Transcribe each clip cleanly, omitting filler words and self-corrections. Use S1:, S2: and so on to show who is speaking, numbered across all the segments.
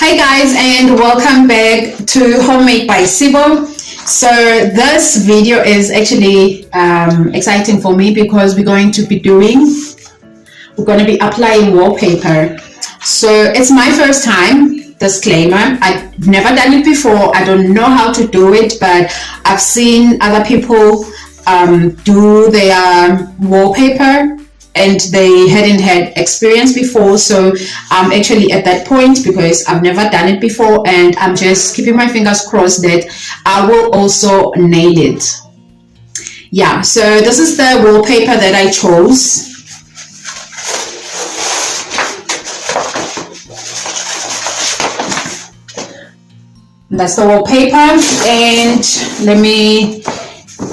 S1: Hi guys, and welcome back to Homemade by Sibo. So this video is actually exciting for me because we're going to be applying wallpaper. So it's my first time. Disclaimer, I've never done it before. I don't know how to do it, but I've seen other people do their wallpaper and they hadn't had experience before. So I'm actually at that point because I've never done it before, and I'm just keeping my fingers crossed that I will also nail it. Yeah, so this is the wallpaper that I chose. That's the wallpaper, and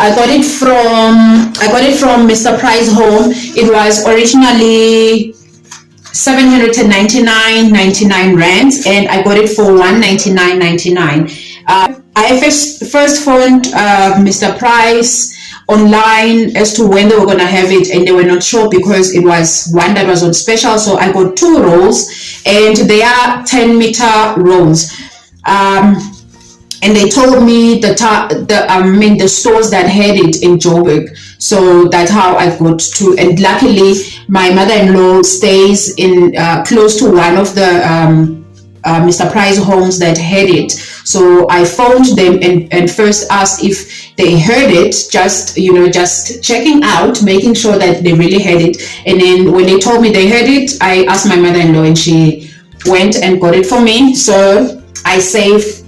S1: I got it from Mr. Price Home. It was originally 799.99 rands, and I got it for 199.99. I first phoned Mr. Price online as to when they were gonna have it, and they were not sure because it was one that was on special. So I got 2 rolls, and they are 10-meter rolls. And they told me the stores that had it in Joburg. So that's how I got to. And luckily, my mother-in-law stays in close to one of the Mr. Price homes that had it. So I phoned them and first asked if they heard it, just checking out, making sure that they really had it. And then when they told me they heard it, I asked my mother-in-law, and she went and got it for me. So I saved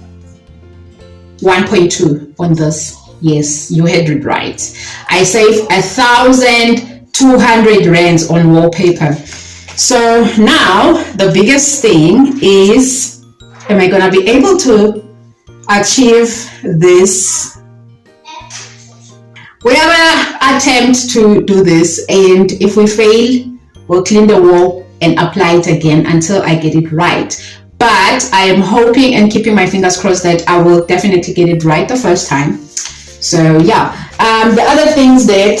S1: 1.2 on this. Yes, you heard it right. I saved 1,200 rands on wallpaper. So now the biggest thing is, am I gonna be able to achieve this? We're gonna attempt to do this, and if we fail, we'll clean the wall and apply it again until I get it right. But I am hoping and keeping my fingers crossed that I will definitely get it right the first time. So yeah, the other things that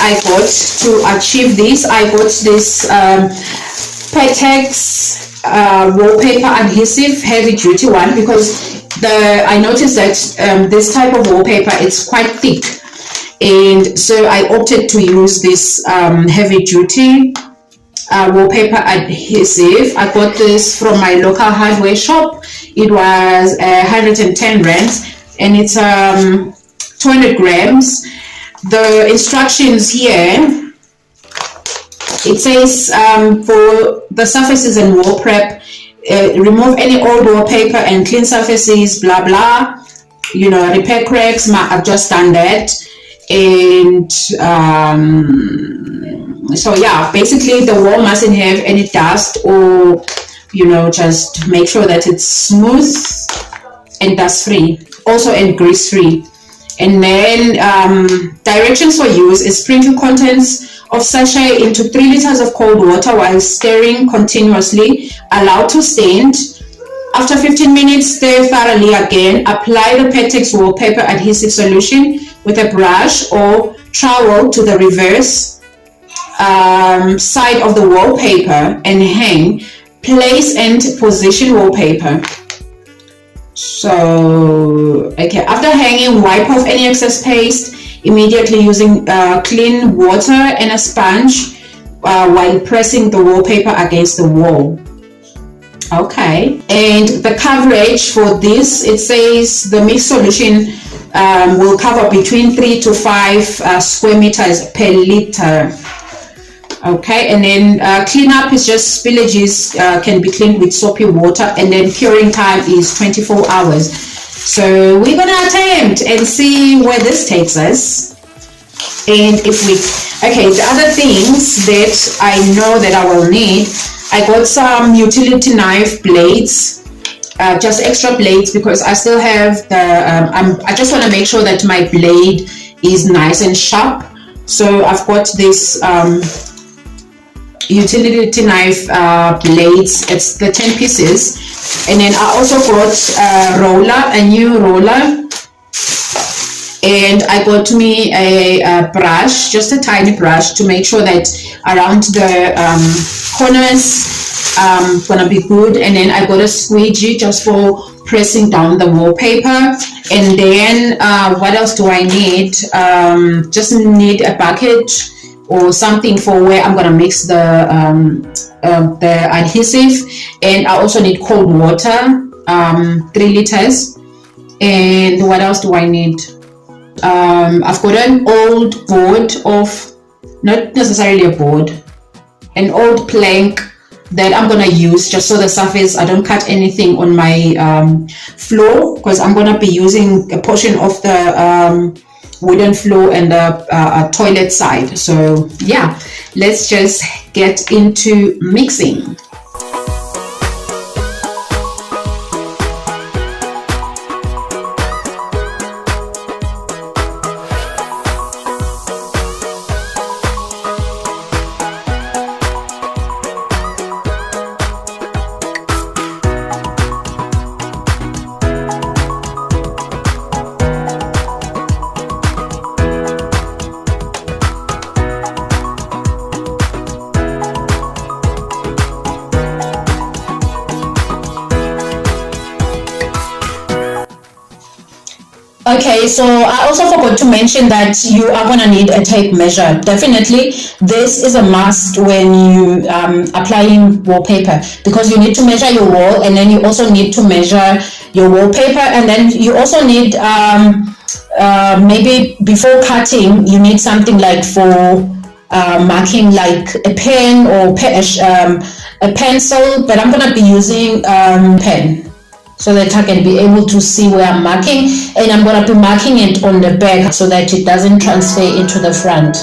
S1: I got to achieve this, I got this Patex wallpaper adhesive heavy duty one, because I noticed that this type of wallpaper, it's quite thick. And so I opted to use this heavy duty wallpaper adhesive. I got this from my local hardware shop. It was 110 rands, and it's 200 grams. The instructions here, it says for the surfaces and wall prep, remove any old wallpaper and clean surfaces, blah blah, repair cracks. I've just done that. And so yeah, basically the wall mustn't have any dust, or just make sure that it's smooth and dust free, also, and grease free. And then directions for use is sprinkle contents of sachet into 3 liters of cold water while stirring continuously, allow to stand. After 15 minutes, stir thoroughly again. Apply the Patex wallpaper adhesive solution with a brush or trowel to the reverse side of the wallpaper and hang. Place and position wallpaper. So, okay, after hanging, wipe off any excess paste immediately using clean water and a sponge while pressing the wallpaper against the wall. Okay, and the coverage for this, it says the mixed solution will cover between 3 to 5 square meters per liter. Okay, and then cleanup is just spillages can be cleaned with soapy water, and then curing time is 24 hours. So we're gonna attempt and see where this takes us. And the other things that I know that I will need, I got some utility knife blades, just extra blades, because I still have I just want to make sure that my blade is nice and sharp. So I've got this utility knife blades. It's the 10 pieces. And then I also got a new roller. And I got me a brush, just a tiny brush, to make sure that around the corners gonna be good. And then I got a squeegee just for pressing down the wallpaper. And then what else do I need? Just need a bucket or something for where I'm gonna mix the adhesive. And I also need cold water, 3 liters. And what else do I need? I've got an old board of, not necessarily a board, an old plank that I'm gonna use just so the surface, I don't cut anything on my floor, because I'm gonna be using a portion of the wooden floor and the toilet side. So yeah, let's just get into mixing. Okay, so I also forgot to mention that you are going to need a tape measure. Definitely, this is a must when you applying wallpaper, because you need to measure your wall, and then you also need to measure your wallpaper, and then you also need maybe before cutting, you need something like for marking, like a pen or a pencil, but I'm going to be using pen, so that I can be able to see where I'm marking, and I'm going to be marking it on the back so that it doesn't transfer into the front.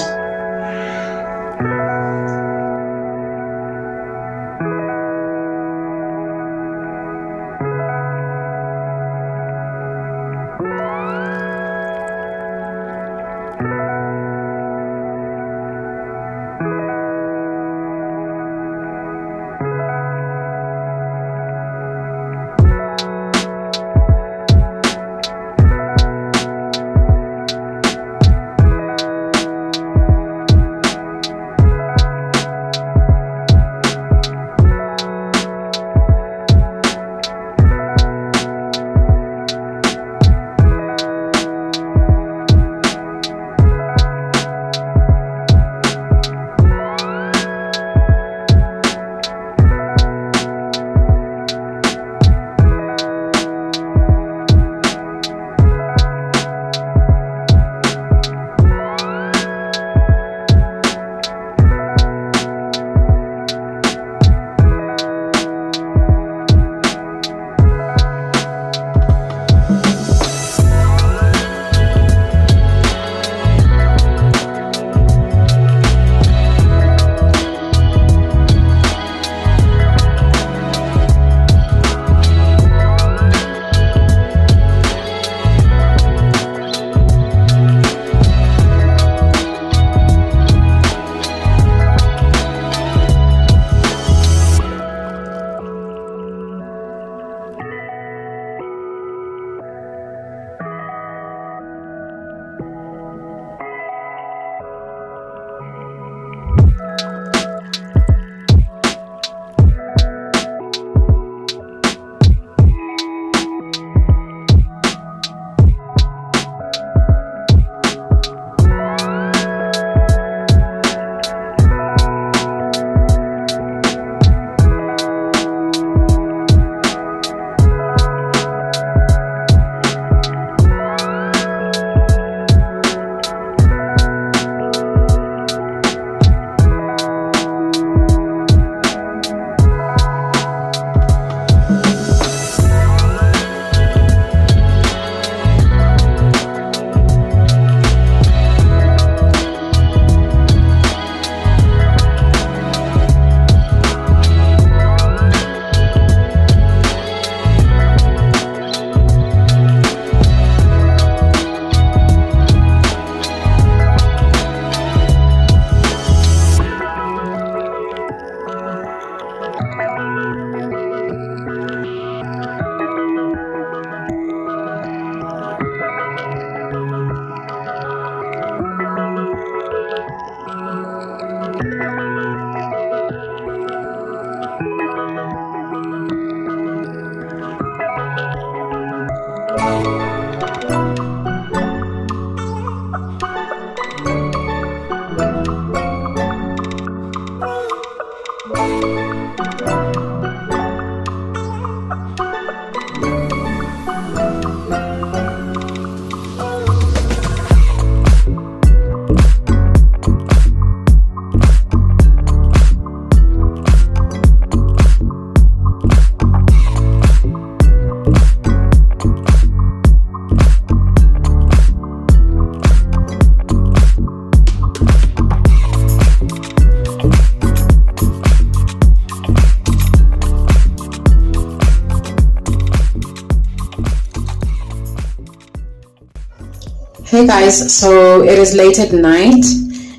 S1: Hey guys, so it is late at night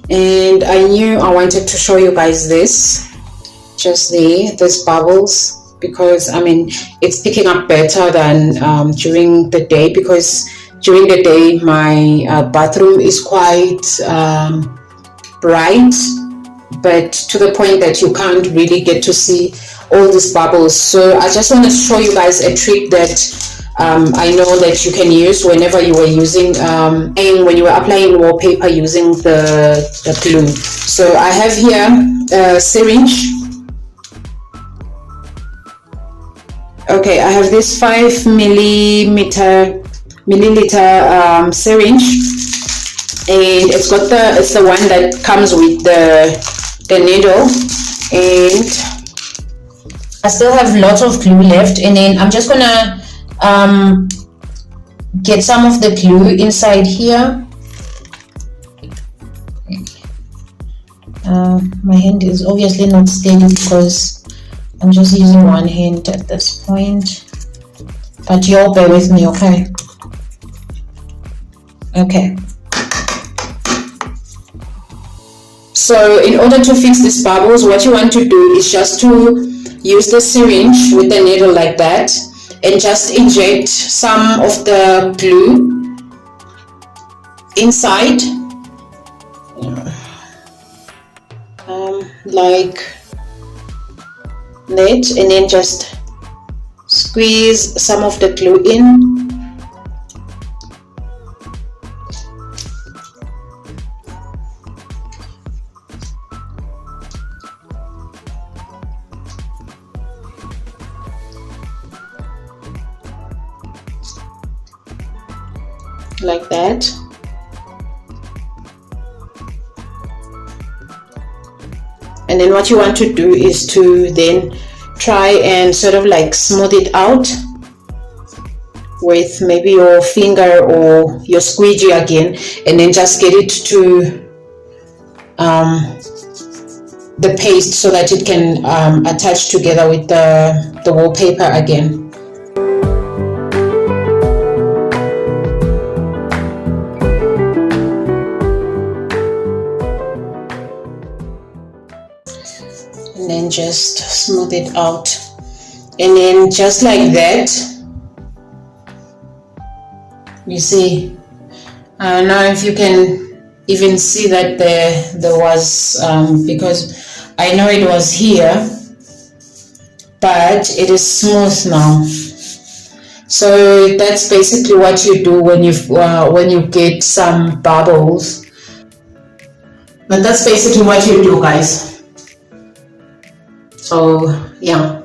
S1: and I knew I wanted to show you guys this, just these bubbles, because I mean it's picking up better than during the day, because during the day my bathroom is quite bright, but to the point that you can't really get to see all these bubbles. So I just want to show you guys a trick that I know that you can use whenever you were using and when you were applying wallpaper using the glue. So I have here a syringe. Okay, I have this 5 milliliter syringe, and it's the one that comes with the needle, and I still have lots of glue left, and then I'm just gonna get some of the glue inside here. My hand is obviously not steady because I'm just using one hand at this point, but you'll bear with me, okay? Okay. So in order to fix these bubbles, what you want to do is just to use the syringe with the needle like that, and just inject some of the glue inside, like that, and then just squeeze some of the glue in. Like that. And then what you want to do is to then try and sort of like smooth it out with maybe your finger or your squeegee again, and then just get it to the paste so that it can attach together with the wallpaper again. And then just smooth it out, and then just like that, you see, I don't know if you can even see that there was because I know it was here, but it is smooth now. So that's basically what you do when you get some bubbles. But that's basically what you do, guys. So yeah.